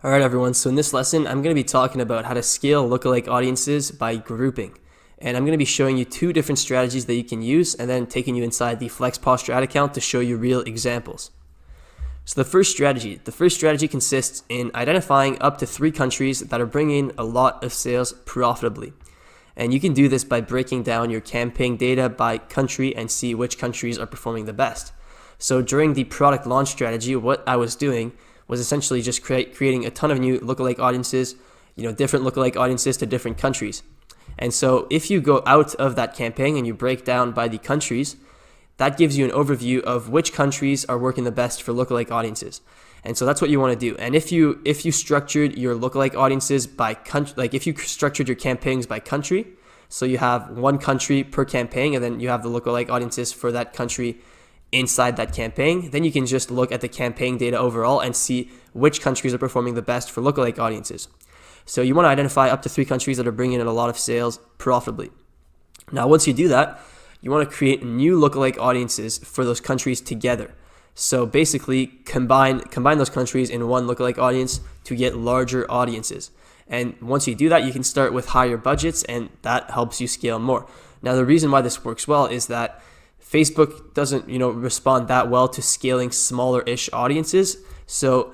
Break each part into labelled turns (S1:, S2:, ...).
S1: Alright everyone, so in this lesson I'm going to be talking about how to scale lookalike audiences by grouping. And I'm going to be showing you two different strategies that you can use and then taking you inside the FlexPosture ad account to show you real examples. So the first strategy consists in identifying up to 3 countries that are bringing a lot of sales profitably. And you can do this by breaking down your campaign data by country and see which countries are performing the best. So during the product launch strategy, what I was doing was essentially just creating a ton of new lookalike audiences, different lookalike audiences to different countries. And so if you go out of that campaign and you break down by the countries, that gives you an overview of which countries are working the best for lookalike audiences. And so that's what you want to do. And if you structured your lookalike audiences by country, like if you structured your campaigns by country, so you have one country per campaign and then you have the lookalike audiences for that country inside that campaign, then you can just look at the campaign data overall and see which countries are performing the best for lookalike audiences. So you want to identify up to 3 countries that are bringing in a lot of sales profitably. Now, once you do that, you want to create new lookalike audiences for those countries together. So basically combine those countries in one lookalike audience to get larger audiences. And once you do that, you can start with higher budgets and that helps you scale more. Now, the reason why this works well is that Facebook doesn't, respond that well to scaling smaller-ish audiences. So,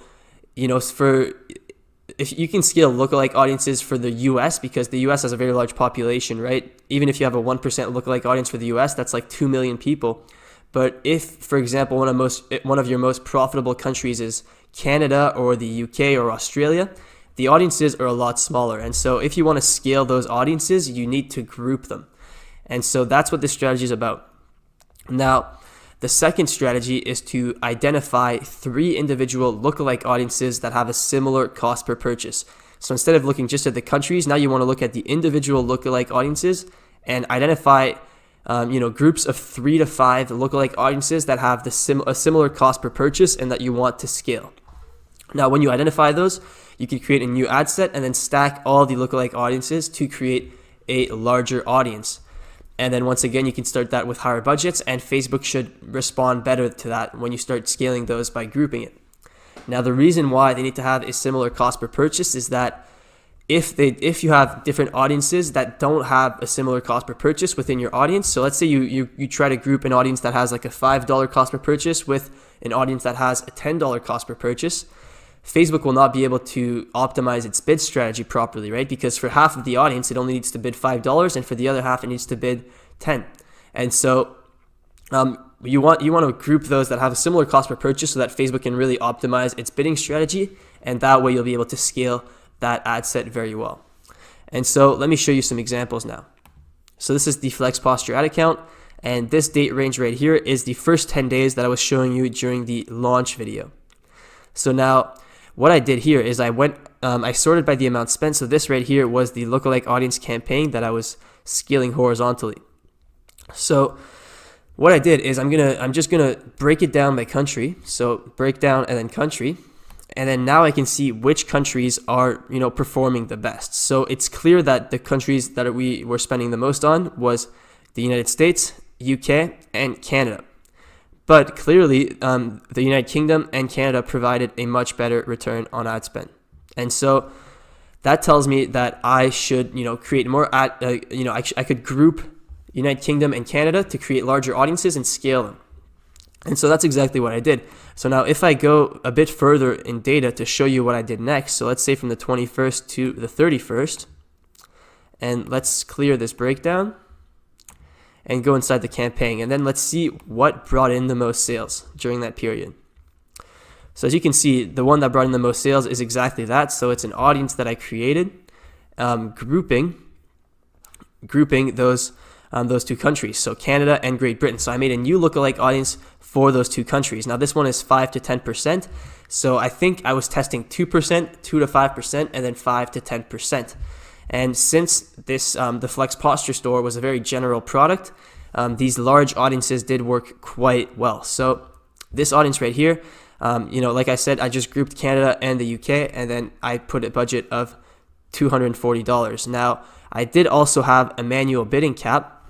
S1: if you can scale lookalike audiences for the US, because the US has a very large population, right? Even if you have a 1% lookalike audience for the US, that's like 2 million people. But if, for example, one of your most profitable countries is Canada or the UK or Australia, the audiences are a lot smaller. And so if you want to scale those audiences, you need to group them. And so that's what this strategy is about. Now, the second strategy is to identify 3 individual lookalike audiences that have a similar cost per purchase. So instead of looking just at the countries, now you want to look at the individual lookalike audiences and identify groups of 3 to 5 lookalike audiences that have a similar cost per purchase and that you want to scale. Now, when you identify those, you can create a new ad set and then stack all the lookalike audiences to create a larger audience. And then once again, you can start that with higher budgets and Facebook should respond better to that when you start scaling those by grouping it. Now, the reason why they need to have a similar cost per purchase is that if you have different audiences that don't have a similar cost per purchase within your audience, so let's say you try to group an audience that has like a $5 cost per purchase with an audience that has a $10 cost per purchase, Facebook will not be able to optimize its bid strategy properly, right? Because for half of the audience, it only needs to bid $5, and for the other half, it needs to bid $10. And so you want to group those that have a similar cost per purchase so that Facebook can really optimize its bidding strategy, and that way you'll be able to scale that ad set very well. And so let me show you some examples now. So this is the FlexPosture ad account, and this date range right here is the first 10 days that I was showing you during the launch video. So now, what I did here is I sorted by the amount spent. So this right here was the lookalike audience campaign that I was scaling horizontally. So what I did is I'm just gonna break it down by country. So break down and then country, and then now I can see which countries are performing the best. So it's clear that the countries that we were spending the most on was the United States, UK, and Canada. But clearly, the United Kingdom and Canada provided a much better return on ad spend. And so that tells me that I should, create more I could group United Kingdom and Canada to create larger audiences and scale them. And so that's exactly what I did. So now if I go a bit further in data to show you what I did next, so let's say from the 21st to the 31st, and let's clear this breakdown and go inside the campaign, and then let's see what brought in the most sales during that period. So as you can see, the one that brought in the most sales is exactly that. So it's an audience that I created, grouping those 2 countries, so Canada and Great Britain. So I made a new lookalike audience for those 2 countries. Now this one is 5 to 10%. So I think I was testing 2%, 2 to 5%, and then 5 to 10%. And since this, the FlexPosture store was a very general product, these large audiences did work quite well. So this audience right here, like I said, I just grouped Canada and the UK, and then I put a budget of $240. Now, I did also have a manual bidding cap.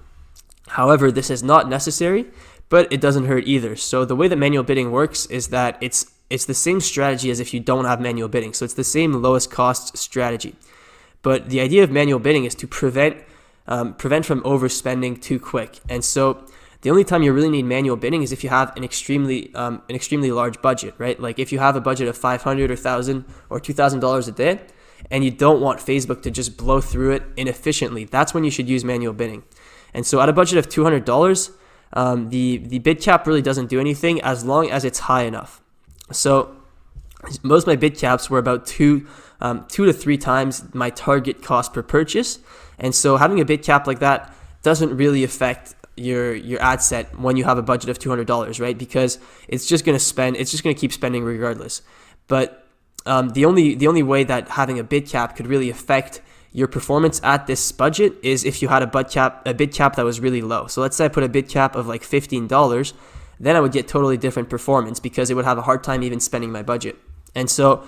S1: However, this is not necessary, but it doesn't hurt either. So the way that manual bidding works is that it's it's the same strategy as if you don't have manual bidding. So it's the same lowest cost strategy. But the idea of manual bidding is to prevent from overspending too quick. And so the only time you really need manual bidding is if you have an extremely large budget, right? Like if you have a budget of $500 or $1,000 or $2,000 a day, and you don't want Facebook to just blow through it inefficiently, that's when you should use manual bidding. And so at a budget of $200, the bid cap really doesn't do anything as long as it's high enough. So most of my bid caps were about two to three times my target cost per purchase. And so having a bid cap like that doesn't really affect your ad set when you have a budget of $200, right? Because it's just going to keep spending regardless. But the only way that having a bid cap could really affect your performance at this budget is if you had a bid cap that was really low. So let's say I put a bid cap of like $15, then I would get totally different performance because it would have a hard time even spending my budget. And so,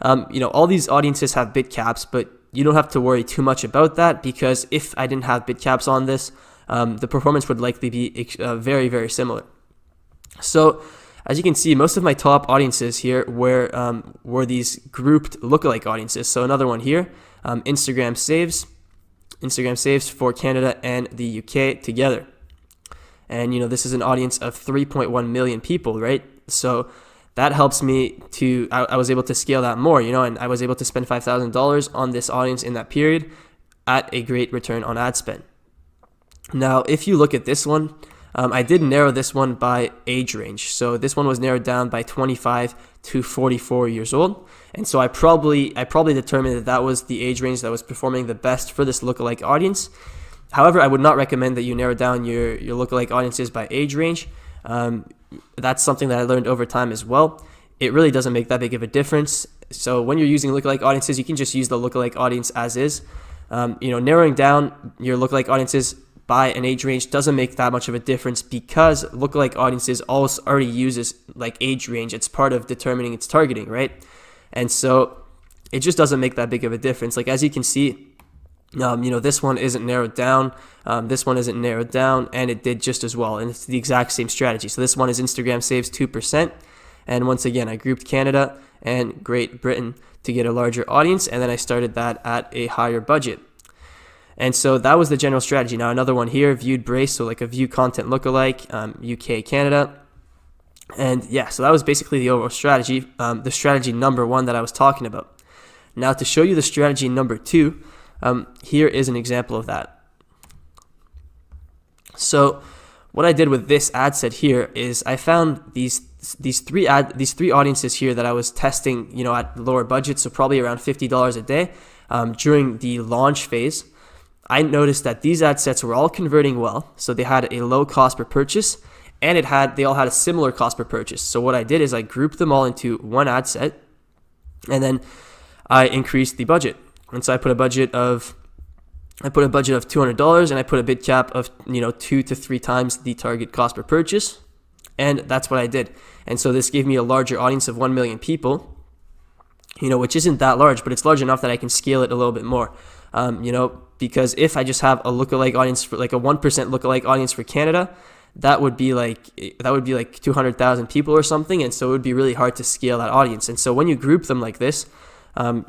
S1: all these audiences have bid caps, but you don't have to worry too much about that, because if I didn't have bid caps on this, the performance would likely be very, very similar. So as you can see, most of my top audiences here were these grouped lookalike audiences. So another one here, Instagram saves for Canada and the UK together. And this is an audience of 3.1 million people, right? So that helps me I was able to scale that more, and I was able to spend $5,000 on this audience in that period at a great return on ad spend. Now, if you look at this one, I did narrow this one by age range. So this one was narrowed down by 25 to 44 years old. And so I probably determined that was the age range that was performing the best for this lookalike audience. However, I would not recommend that you narrow down your lookalike audiences by age range. That's something that I learned over time as well. It really doesn't make that big of a difference. So when you're using lookalike audiences, you can just use the lookalike audience as is. Narrowing down your lookalike audiences by an age range doesn't make that much of a difference, because lookalike audiences already uses like age range. It's part of determining its targeting, right? And so it just doesn't make that big of a difference. Like as you can see, this one isn't narrowed down, this one isn't narrowed down, and it did just as well, and it's the exact same strategy. So this one is Instagram saves 2%, and once again I grouped Canada and Great Britain to get a larger audience, and then I started that at a higher budget. And so that was the general strategy. Now another one here, viewed brace, so like a view content lookalike, UK, Canada. And yeah, so that was basically the overall strategy, the strategy number one that I was talking about. Now to show you the strategy number two, here is an example of that. So what I did with this ad set here is I found these three audiences here that I was testing, at lower budgets, so probably around $50 a day, during the launch phase. I noticed that these ad sets were all converting well, so they had a low cost per purchase, and they all had a similar cost per purchase. So what I did is I grouped them all into one ad set, and then I increased the budget. And so I put a budget of $200, and I put a bid cap of 2 to 3 times the target cost per purchase, and that's what I did. And so this gave me a larger audience of 1 million people, which isn't that large, but it's large enough that I can scale it a little bit more. Because if I just have a lookalike audience for like a 1% lookalike audience for Canada, that would be like 200,000 people or something, and so it would be really hard to scale that audience. And so when you group them like this,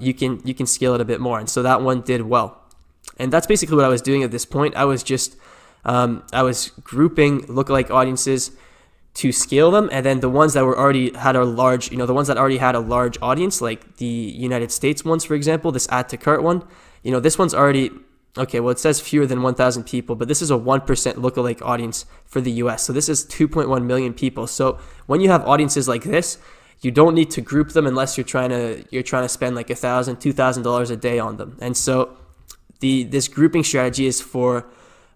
S1: you can scale it a bit more. And so that one did well. And that's basically what I was doing at this point. I was just I was grouping lookalike audiences to scale them, and then the ones that already had a large audience, like the United States ones, for example, this add to cart one, this one's already okay. Well, it says fewer than 1,000 people, but this is a 1% lookalike audience for the US. So this is 2.1 million people. So when you have audiences like this, you don't need to group them unless you're trying to spend like $1,000, $2,000 a day on them. And so this grouping strategy is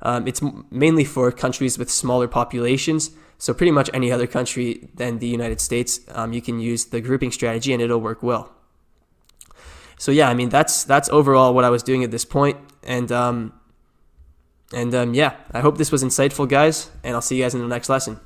S1: it's mainly for countries with smaller populations. So pretty much any other country than the United States, you can use the grouping strategy and it'll work well. So yeah, I mean that's overall what I was doing at this point, and yeah, I hope this was insightful, guys, and I'll see you guys in the next lesson.